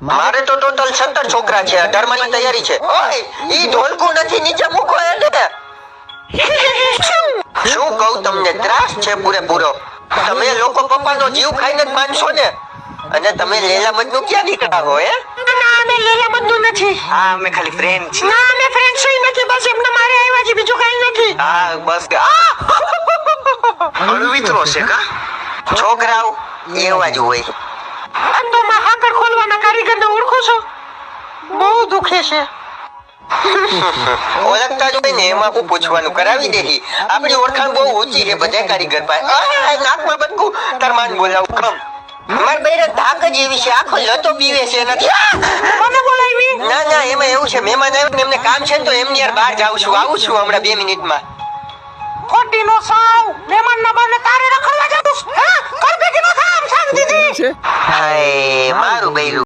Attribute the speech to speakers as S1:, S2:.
S1: મારે તો ટોટલ 17 છોકરા છે, 18 તૈયારી છે. ઓય ઈ ઢોલકું નથી, નીચે મૂકો એને. શું કહું તમને, ત્રાસ છે પૂરેપૂરો. તમે લોકો પપ્પાનો જીવ ખાઈને જ માનશો ને. અને તમે લેલા મજનુ ક્યાં નીકળાવો હે?
S2: ના અમે લેલા મજનુ નથી.
S3: હા અમે ખાલી ફ્રેન્ડ છીએ.
S2: ના અમે ફ્રેન્ડ સહી નથી, બસ એમને મારે આવ્યા છે, બીજું કાઈ નથી.
S1: હા બસ
S3: અળવિત્રો છે કા?
S1: છોકરાઓ એવા જ હોય.
S2: અંદોમાં હાકર ખોલવાના કારીગરને ઓળખો છો? બહુ દુખે છે.
S1: ઓળખતા જ હોય ને, એમાં હું પૂછવાનું કરાવી દેહી. આપણી ઓળખાણ બહુ ઊંચી છે બધા કારીગર પાસે. નાકમાં બનકું તરમાન બોલાવું કમ. માર બેરે ધાક જ એવી છે, આખો લતો પીવે છે નથી.
S2: મને બોલાવી?
S1: ના ના, એમાં એવું છે, મહેમાન આવ્યો ને એમને કામ છે ને, તો એમની યાર બહાર જાઉં છું, આવું છું હમણાં 2 મિનિટમાં.
S2: ખોટીનો સાવ મહેમાનના બાને તારે રખડવા જાતું? હા કર બેટીનો કામ શાંતિથી.
S1: હાય મારું બૈરું.